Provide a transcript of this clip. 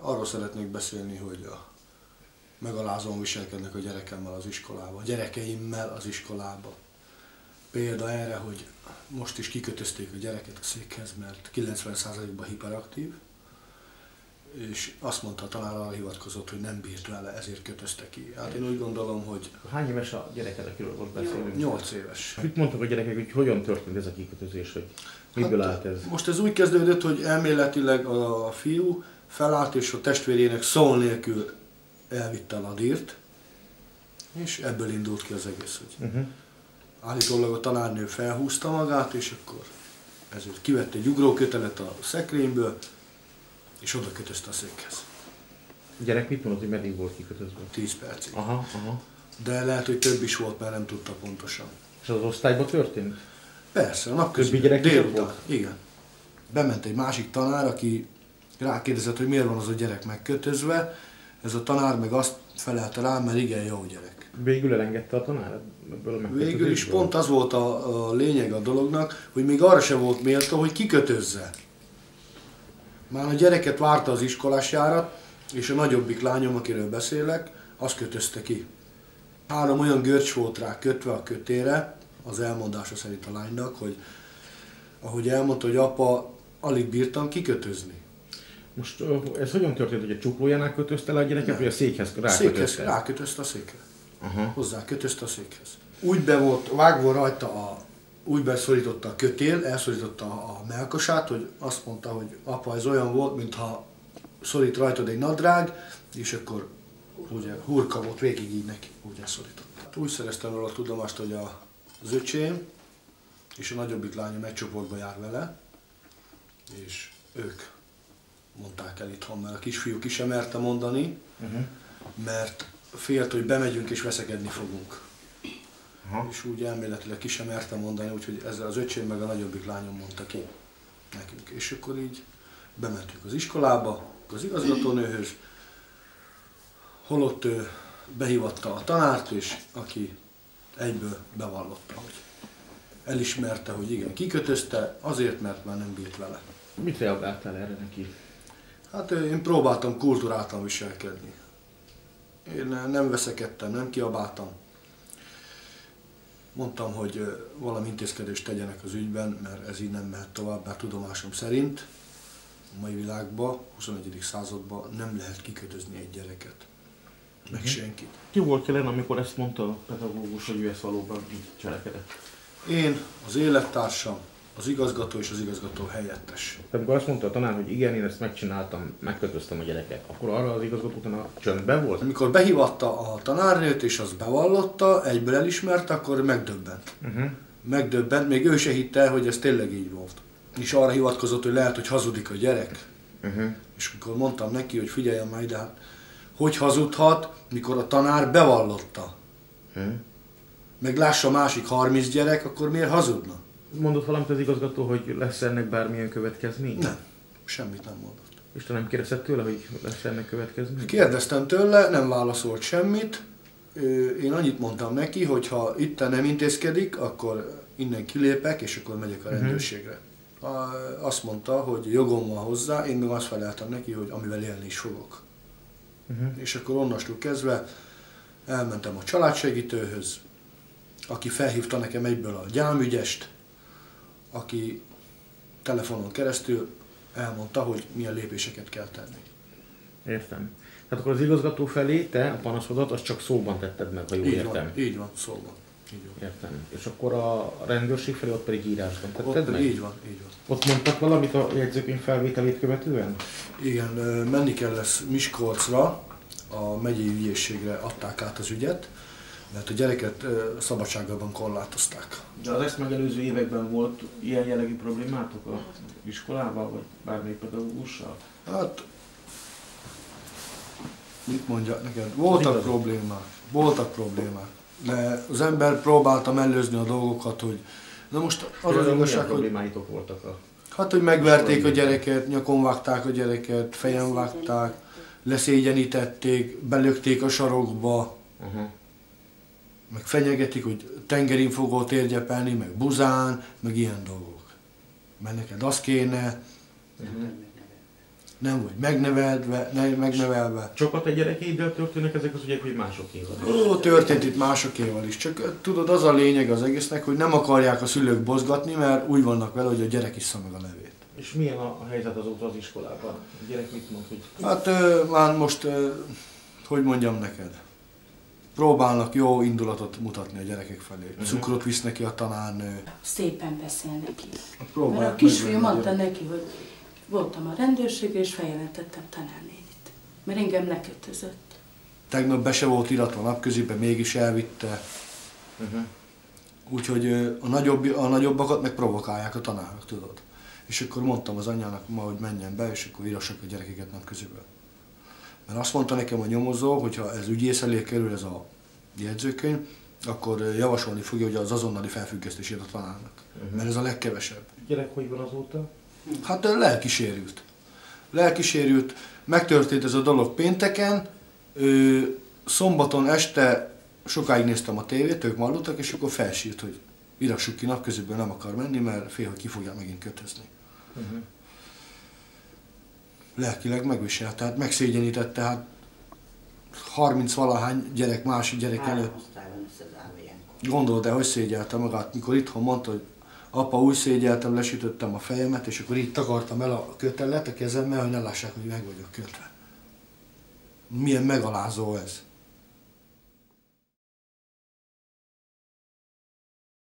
arról szeretnék beszélni, hogy megalázóan viselkednek a gyerekemmel az iskolába, a gyerekeimmel az iskolába. Példa erre, hogy most is kikötözték a gyereket a székhez, mert 90%-ban hiperaktív, és azt mondta a tanár, arra hivatkozott, hogy nem bírt vele, ezért kötözte ki. Hát én úgy gondolom, hogy... Hány éves a gyereked, akiről most beszélünk? 8 éves. Mit mondtak a gyerekek, hogy hogyan történt ez a kikötözés, hogy miből állt ez? Most ez úgy kezdődött, hogy elméletileg a fiú felállt, és a testvérének szó nélkül elvitte a ladírt, és ebből indult ki az egész. Hogy állítólag a tanárnő felhúzta magát, és akkor ezért kivette egy ugrókötelet a szekrényből, és oda kötözte a székhez. A gyerek mit mondott, hogy meddig volt kikötözve? 10 percig. Aha. De lehet, hogy több is volt, mert nem tudta pontosan. És az osztályban történt? Persze, a napközben. Többi gyerek délután. volt? Igen. Bement egy másik tanár, aki rákérdezett, hogy miért van az a gyerek megkötözve. Ez a tanár meg azt felelte rá, mert igen, jó gyerek. Végül elengedte a tanár ebből a megkötözésből? Végül is pont az volt a lényeg a dolognak, hogy még arra sem volt méltó, hogy kikötözze. Már a gyereket várta az iskolásjárat, és a nagyobbik lányom, akiről beszélek, azt kötözte ki. 3 olyan görcs volt rá kötve a kötére, az elmondása szerint a lánynak, hogy ahogy elmondta, hogy apa, alig bírtam kikötözni. Most ez hogyan történt, hogy a csuklójánál kötözte le a gyereket, vagy a székhez rákötözte? Székhez rákötözte a székhez. Hozzá kötözte a székhez. Úgy be volt vágva rajta, úgy beszorította a kötél, elszorította a melkasát, hogy azt mondta, hogy apa, ez olyan volt, mintha szorít rajtad egy nadrág, és akkor ugye hurka volt végig így neki, úgy elszorította. Úgy szereztem róla a tudomást, hogy az öcsém és a nagyobbik lányom egy csoportba jár vele, és ők mondták el itthon, mert a kisfiú ki sem merte mondani, mert félt, hogy bemegyünk és veszekedni fogunk. És úgy elméletileg ki sem merte mondani, úgyhogy ezzel az öcsém meg a nagyobbik lányom mondta ki nekünk. És akkor így bementünk az iskolába, az igazgatónőhöz, holott ő behívatta a tanárt, és aki egyből bevallotta, hogy elismerte, hogy igen, kikötözte, azért, mert már nem bírt vele. Mit reagáltál erre neki? Hát én próbáltam kultúráltan viselkedni. Én nem veszekedtem, nem kiabáltam. Mondtam, hogy valami intézkedést tegyenek az ügyben, mert ez így nem mehet tovább, bár tudomásom szerint a mai világban, 21. században nem lehet kikötözni egy gyereket, meg senkit. Ki volt jelen, amikor ezt mondta a pedagógus, hogy ő ezt valóban így cselekedett? Én, az élettársam, az igazgató és az igazgató helyettes. Amikor azt mondta a tanár, hogy igen, én ezt megcsináltam, megkötöztem a gyereket, akkor arra az igazgató tanár csöndben volt? Amikor behívatta a tanárnőt és azt bevallotta, egyből elismerte, akkor megdöbbent. Megdöbbent, még ő se hitte el, hogy ez tényleg így volt. És arra hivatkozott, hogy lehet, hogy hazudik a gyerek. És mikor mondtam neki, hogy figyeljen már ide, hát, hogy hazudhat, mikor a tanár bevallotta. Meg lássa a másik 30 gyerek, akkor miért hazudna? Mondott valamit az igazgató, hogy lesz ennek bármilyen következmény? Nem, semmit nem mondott. És te nem kérdezted tőle, hogy lesz ennek következmény? Kérdeztem tőle, nem válaszolt semmit. Én annyit mondtam neki, hogy ha itt nem intézkedik, akkor innen kilépek, és akkor megyek a rendőrségre. Azt mondta, hogy jogom van hozzá, én meg azt feleltem neki, hogy amivel élni is fogok. És akkor onnastól kezdve elmentem a családsegítőhöz, aki felhívta nekem egyből a gyámügyest, aki telefonon keresztül elmondta, hogy milyen lépéseket kell tenni. Értem. Tehát akkor az igazgató felé te a panaszodat azt csak szóban tetted meg, ha jól értem. Így van, szóban. Így van. Értem. És akkor a rendőrség felé ott pedig írásban tetted meg? Így van. Ott mondtak valamit a jegyzőkönyv felvételét követően? Igen, menni kell Miskolcra, a megyei ügyészségre adták át az ügyet, mert a gyereket szabadságban korlátozták. De az ezt megelőző években volt ilyen jellegű problémátok az iskolában, vagy bármelyik pedagógussal? Hát, mit mondjak neked? Voltak problémák. De az ember próbálta mellőzni a dolgokat, hogy... Na most az az igazság, hogy... problémáitok voltak a... Hát, hogy megverték a gyereket, nyakon vágták a gyereket, fejen vágták, leszégyenítették, belökték a sarokba, meg fenyegetik, hogy tengerin fogod térgyepelni, meg buzán, meg ilyen dolgok. Mert neked az kéne. nem vagy megnevelve. Csak a te gyerekeiddel történnek ezek az ügyek, vagy másokéval? Történt itt másokéval is, csak tudod, az a lényeg az egésznek, hogy nem akarják a szülők bozgatni, mert úgy vannak vele, hogy a gyerek issza meg a levét. És milyen a helyzet azóta az iskolában? A gyerek mit mond, hogy... Hát már most, hogy mondjam neked, próbálnak jó indulatot mutatni a gyerekek felé. Cukrot visz neki a tanárnő. Szépen beszél neki. Próbálják Mert a kisfiú mondta neki, hogy voltam a rendőrségre és feljelentettem tanárnénit. Mert engem lekötözött. Tegnap be se volt iratva napközibe, mégis elvitte. Úgyhogy a nagyobbakat meg provokálják a tanárok, tudod. És akkor mondtam az anyjának ma, hogy menjen be, és akkor írassak a gyerekeket napközibe. Mert azt mondta nekem a nyomozó, hogy ha ez ügyész elé kerül ez a jegyzőkönyv, akkor javasolni fogja, hogy az azonnali felfüggesztését a tanárnak. Mert ez a legkevesebb. A gyerek hogy van azóta? Hát lelkisérült. Lelkisérült. Megtörtént ez a dolog pénteken. Szombaton este sokáig néztem a tévét, ők aludtak, és akkor felsírt, hogy írassuk ki napköziből, nem akar menni, mert fél, hogy ki fogják megint kötözni. Lelkileg megviselt, tehát megszégyenítette, hát 30-valahány gyerek, másik gyerek előtt. Gondold el, hogy szégyelte magát, mikor itthon mondta, hogy apa, úgy szégyeltem, lesütöttem a fejemet, és akkor így takartam el a kötelet a kezemmel, hogy ne lássák, hogy meg vagyok kötve. Milyen megalázó ez.